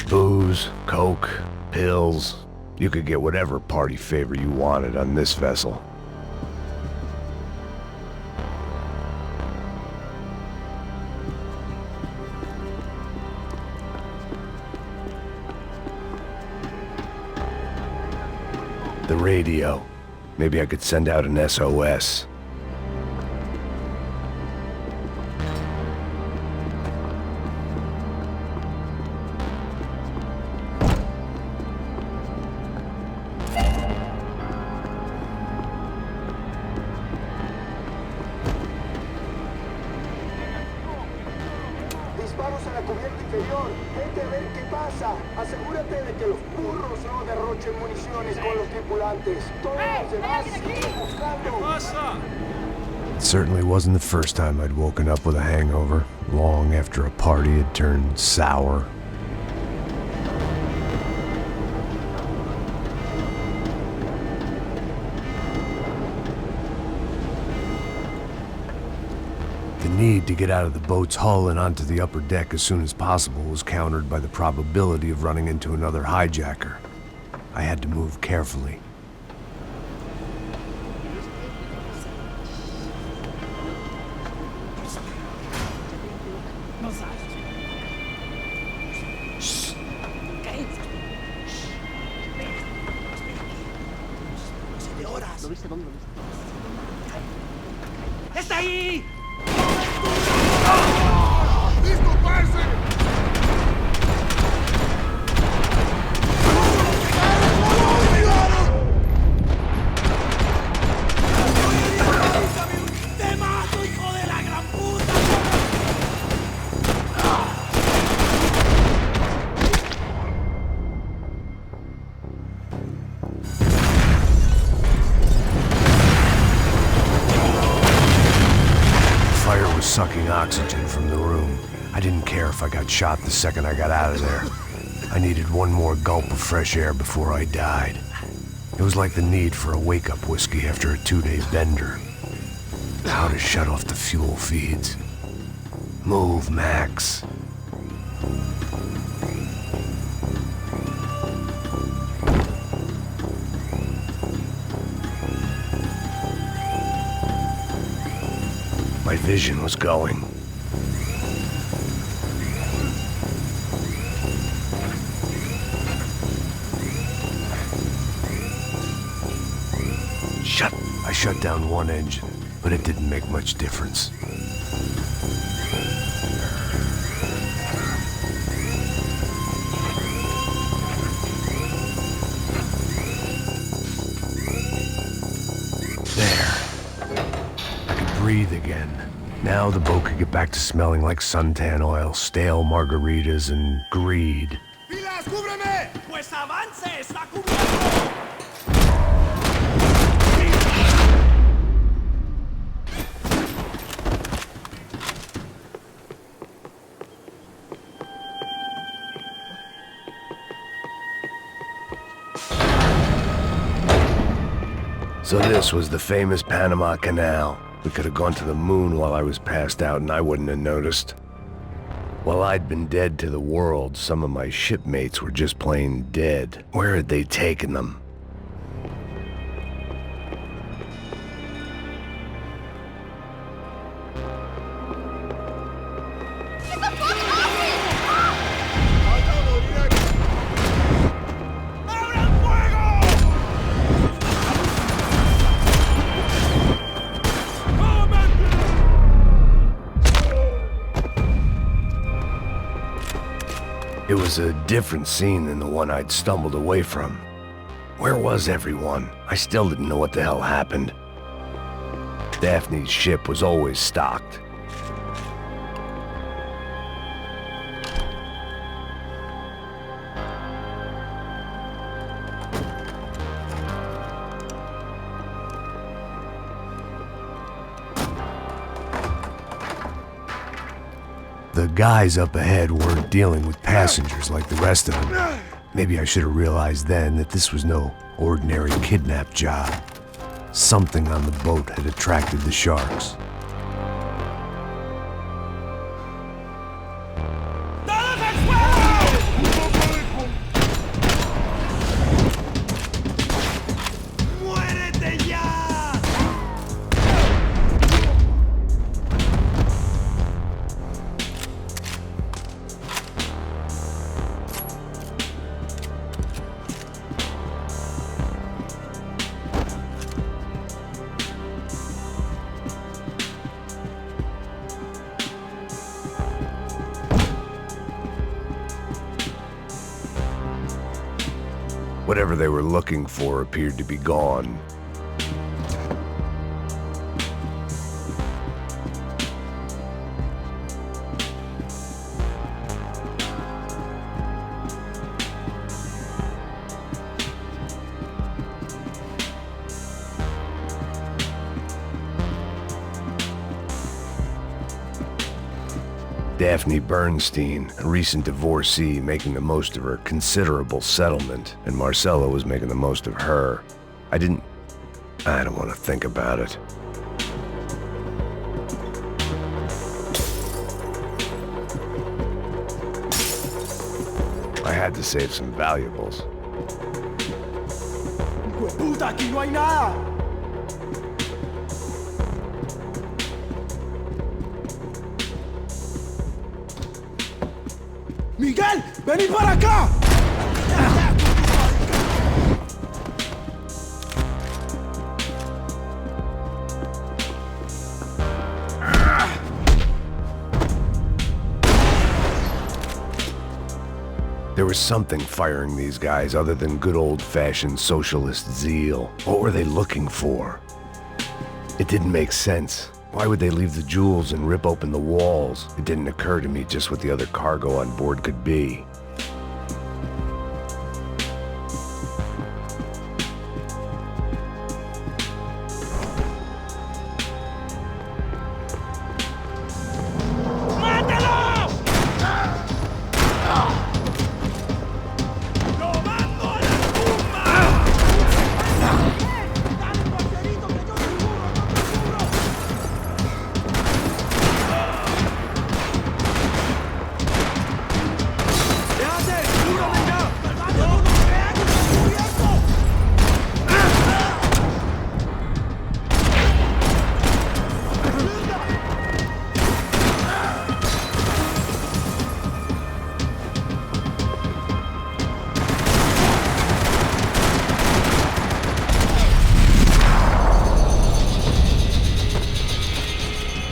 Booze, coke, pills. You could get whatever party favor you wanted on this vessel. The radio. Maybe I could send out an SOS. Disparos en la cubierta inferior. Vete a ver qué pasa. Asegúrate de que los burros no derrochen municiones con los tripulantes. Todos los demás siguen buscando. It certainly wasn't the first time I'd woken up with a hangover, long after a party had turned sour. The need to get out of the boat's hull and onto the upper deck as soon as possible was countered by the probability of running into another hijacker. I had to move carefully. ¡Está ahí! ¡Listo, pase! ¡Te mato, hijo de la gran puta! Fire was sucking oxygen from the room. I didn't care if I got shot the second I got out of there. I needed one more gulp of fresh air before I died. It was like the need for a wake-up whiskey after a 2-day bender. How to shut off the fuel feeds. Move, Max. My vision was going. I shut down one engine, but it didn't make much difference. There. I could breathe again. Now the boat could get back to smelling like suntan oil, stale margaritas, and greed. ¡Pilas, cúbreme! ¡Pues avance! ¡Está cubierto! So this was the famous Panama Canal. We could have gone to the moon while I was passed out and I wouldn't have noticed. While I'd been dead to the world, some of my shipmates were just plain dead. Where had they taken them? It was a different scene than the one I'd stumbled away from. Where was everyone? I still didn't know what the hell happened. Daphne's ship was always stocked. The guys up ahead weren't dealing with passengers like the rest of them. Maybe I should have realized then that this was no ordinary kidnap job. Something on the boat had attracted the sharks. ¡Todos al suelo! Whatever they were looking for appeared to be gone. Daphne Bernstein, a recent divorcee making the most of her considerable settlement, and Marcella was making the most of her. I don't want to think about it. I had to save some valuables. ¡Puta, aquí no hay nada! ¡Miguel! ¡Vení para acá! There was something firing these guys other than good old-fashioned socialist zeal. What were they looking for? It didn't make sense. Why would they leave the jewels and rip open the walls? It didn't occur to me just what the other cargo on board could be.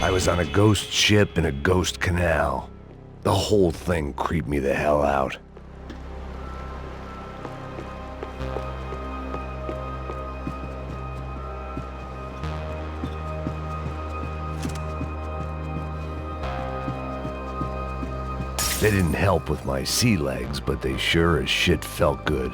I was on a ghost ship in a ghost canal. The whole thing creeped me the hell out. They didn't help with my sea legs, but they sure as shit felt good.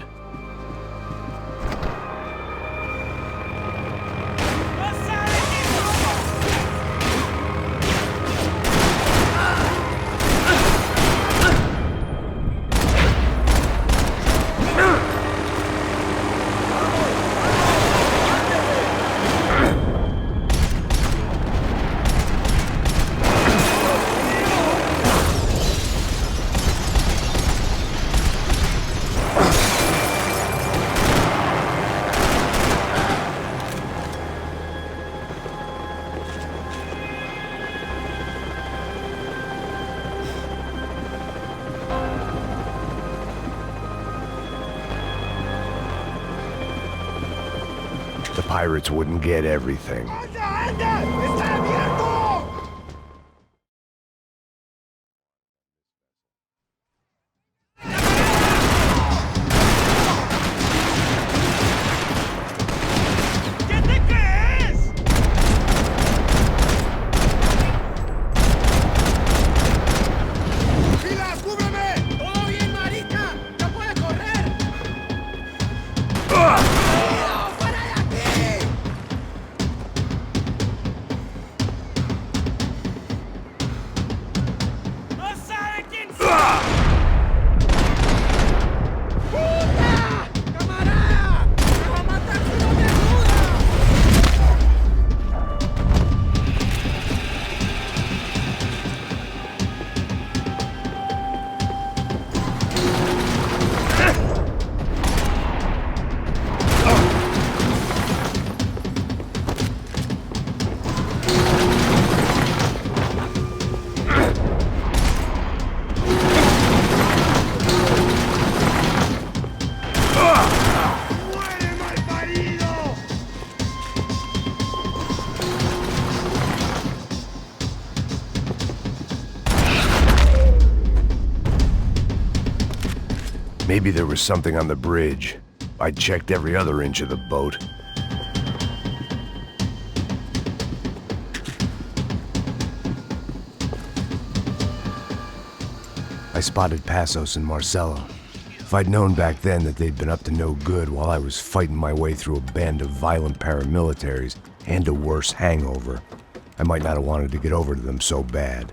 The pirates wouldn't get everything. Maybe there was something on the bridge. I checked every other inch of the boat. I spotted Passos and Marcelo. If I'd known back then that they'd been up to no good while I was fighting my way through a band of violent paramilitaries and a worse hangover, I might not have wanted to get over to them so bad.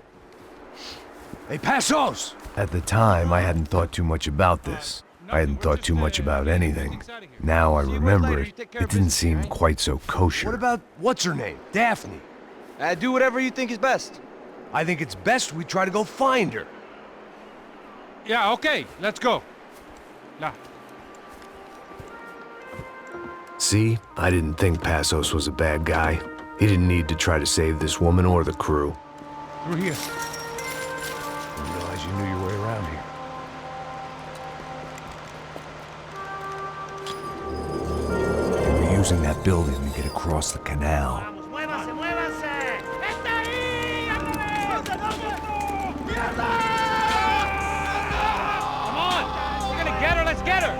Hey, Passos! At the time, I hadn't thought too much about this. I hadn't thought too much about anything. Now I remember it, it didn't seem quite so kosher. What about, what's her name? Daphne. Do whatever you think is best. I think it's best we try to go find her. Yeah, okay, let's go. Now. See, I didn't think Passos was a bad guy. He didn't need to try to save this woman or the crew. Through here. Didn't realize you knew your way around here. They were using that building to get across the canal. ¡Muévanse, muévanse! ¡Está ahí! ¡Ya lo ves! ¡Mierda! Come on! We're gonna get her, let's get her!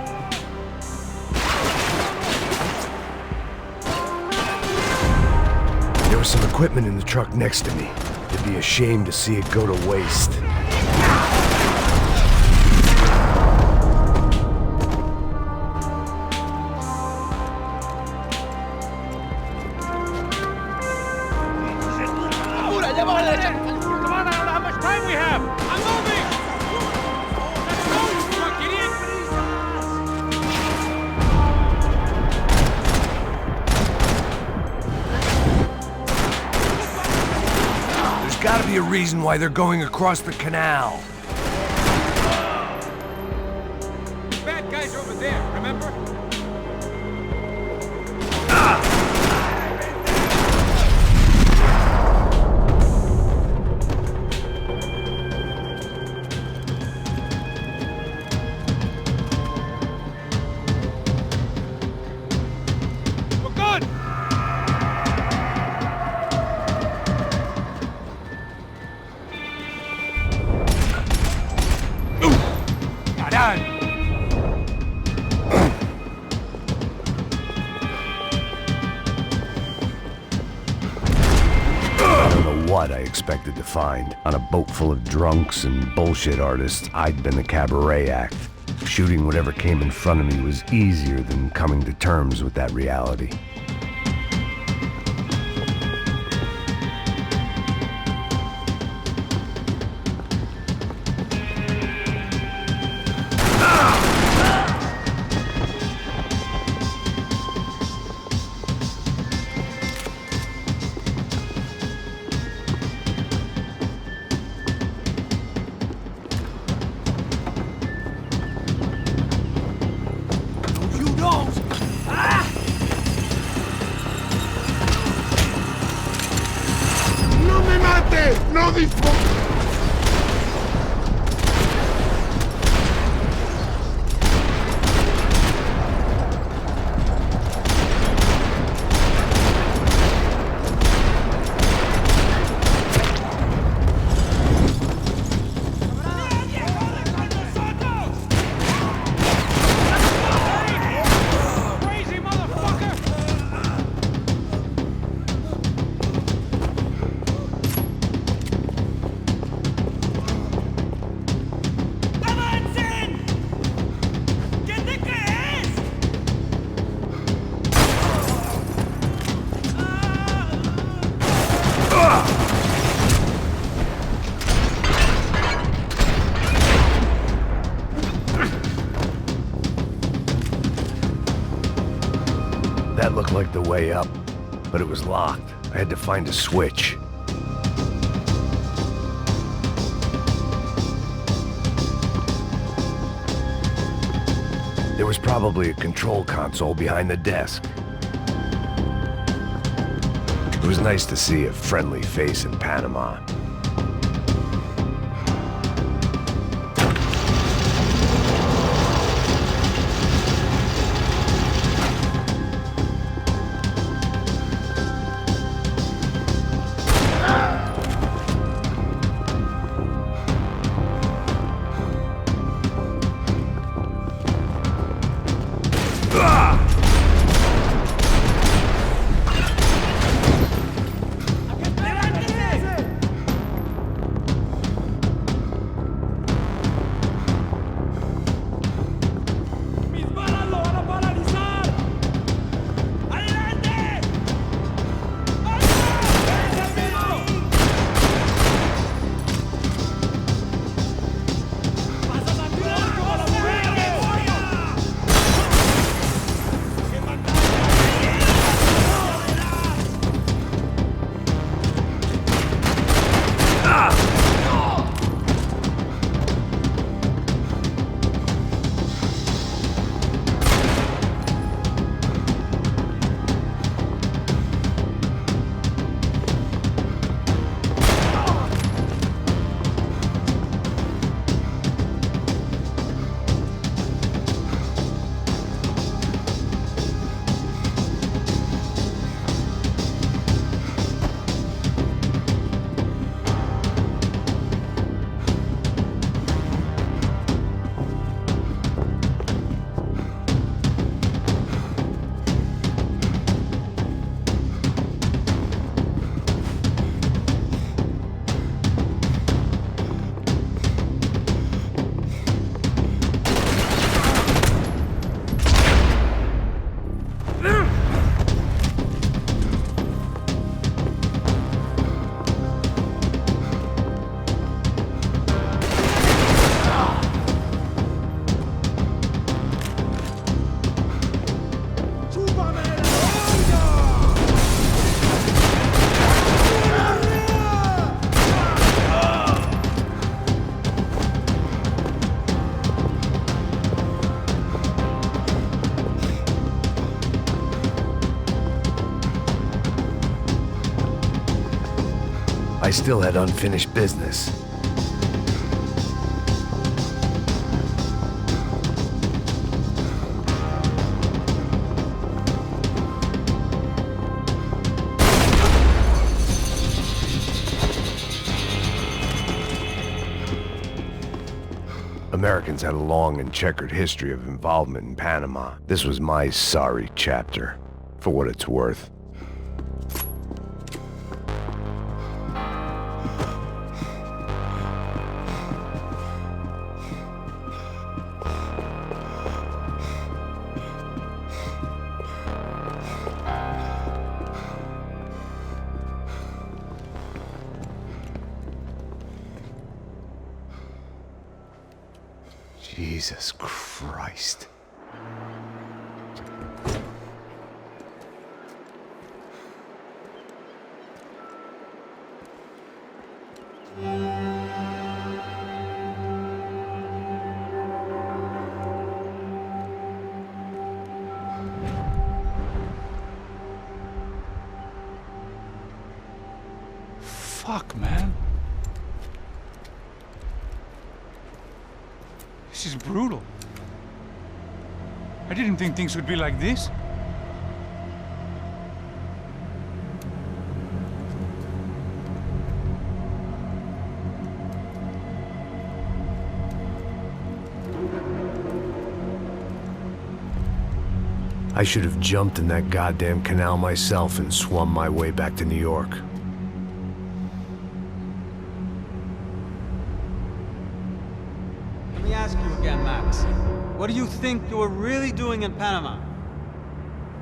There was some equipment in the truck next to me. It'd be a shame to see it go to waste. Come on, I don't know how much time we have! I'm moving! Let's go, you drunk idiot! There's gotta be a reason why they're going across the canal. Bad guys over there, remember? We're good! I don't know what I expected to find. On a boat full of drunks and bullshit artists, I'd been the cabaret act. Shooting whatever came in front of me was easier than coming to terms with that reality. You don't! ¡No me mate! ¡No dispare! Crazy motherfucker! ¡Avancen! ¿Quién te crees? That looked like the way up, but it was locked. I had to find a switch. There was probably a control console behind the desk. It was nice to see a friendly face in Panama. I still had unfinished business. Americans had a long and checkered history of involvement in Panama. This was my sorry chapter, for what it's worth. Jesus Christ. Fuck, man. This is brutal. I didn't think things would be like this. I should have jumped in that goddamn canal myself and swum my way back to New York. Let me ask you again, Max. What do you think you were really doing in Panama?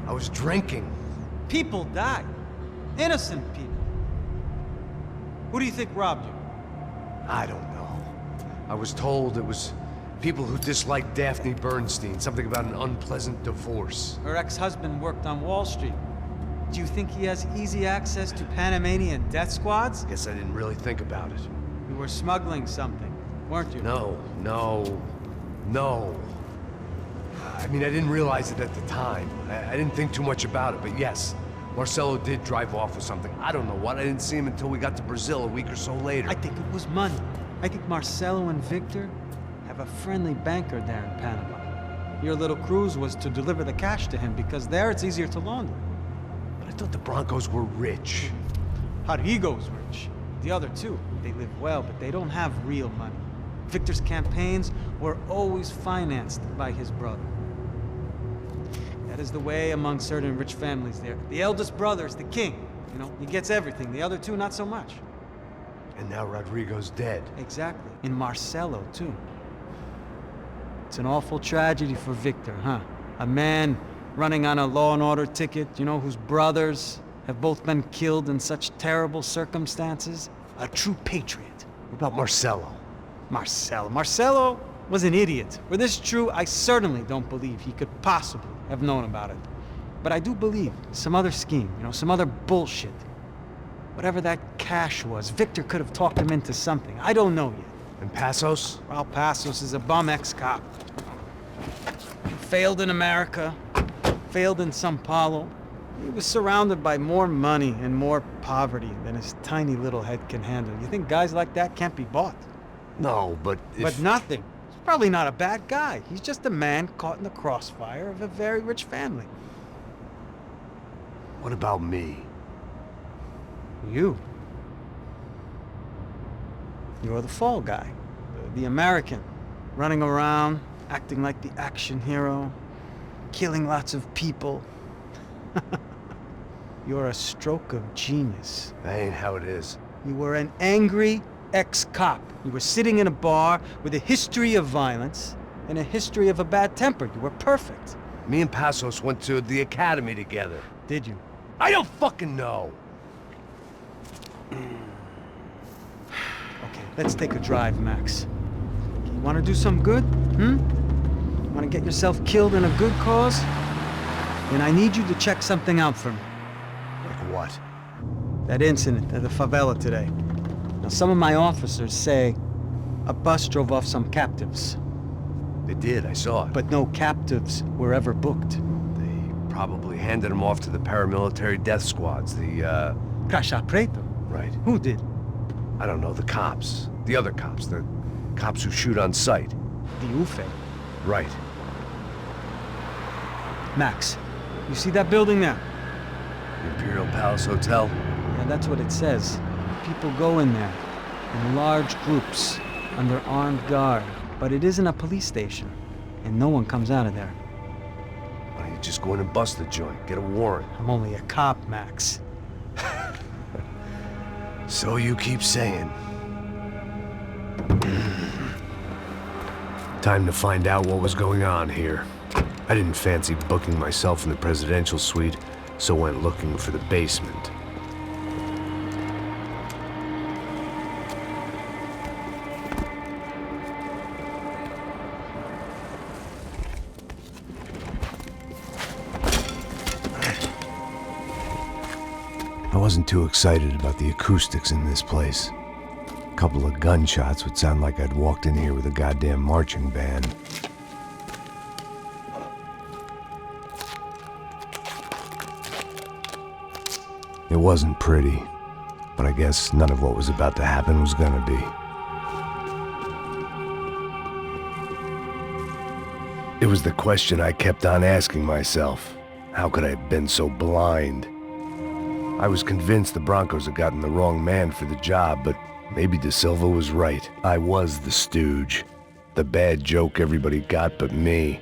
I was drinking. People died. Innocent people. Who do you think robbed you? I don't know. I was told it was people who disliked Daphne Bernstein, something about an unpleasant divorce. Her ex-husband worked on Wall Street. Do you think he has easy access to Panamanian death squads? Guess I didn't really think about it. You were smuggling something, weren't you? No. I mean, I didn't realize it at the time. I didn't think too much about it, but yes, Marcelo did drive off with something. I don't know what. I didn't see him until we got to Brazil a week or so later. I think it was money. I think Marcelo and Victor have a friendly banker there in Panama. Your little cruise was to deliver the cash to him because there it's easier to launder. But I thought the Broncos were rich. Rodrigo's rich. The other two, they live well, but they don't have real money. Victor's campaigns were always financed by his brother. That is the way among certain rich families there. The eldest brother is the king. You know, he gets everything. The other two, not so much. And now Rodrigo's dead. Exactly. And Marcelo, too. It's an awful tragedy for Victor, huh? A man running on a law and order ticket, you know, whose brothers have both been killed in such terrible circumstances. A true patriot. What about Marcelo? Marcelo was an idiot. Were this true, I certainly don't believe he could possibly have known about it. But I do believe some other scheme, you know, some other bullshit. Whatever that cash was, Victor could have talked him into something. I don't know yet. And Passos? Well, Passos is a bum ex-cop. Failed in America, failed in Sao Paulo. He was surrounded by more money and more poverty than his tiny little head can handle. You think guys like that can't be bought? No, but if... But nothing. He's probably not a bad guy. He's just a man caught in the crossfire of a very rich family. What about me? You. You're the fall guy. The American. Running around, acting like the action hero. Killing lots of people. You're a stroke of genius. That ain't how it is. You were an angry ex-cop. You were sitting in a bar with a history of violence and a history of a bad temper. You were perfect. Me and Passos went to the academy together. Did you? I don't fucking know! Okay, let's take a drive, Max. You want to do some good? Want to get yourself killed in a good cause? Then I need you to check something out for me. Like what? That incident at the favela today. Now, some of my officers say a bus drove off some captives. They did, I saw it. But no captives were ever booked. They probably handed them off to the paramilitary death squads, the, Caixa Preta? Right. Who did? I don't know, the cops. The other cops. The cops who shoot on sight. The UFE. Right. Max, you see that building there? Imperial Palace Hotel? Yeah, that's what it says. People go in there, in large groups, under armed guard. But it isn't a police station, and no one comes out of there. Why don't you just go in and bust the joint? Get a warrant. I'm only a cop, Max. So you keep saying. Time to find out what was going on here. I didn't fancy booking myself in the presidential suite, so went looking for the basement. I wasn't too excited about the acoustics in this place. A couple of gunshots would sound like I'd walked in here with a goddamn marching band. It wasn't pretty, but I guess none of what was about to happen was gonna be. It was the question I kept on asking myself. How could I have been so blind? I was convinced the Broncos had gotten the wrong man for the job, but maybe De Silva was right. I was the stooge. The bad joke everybody got but me.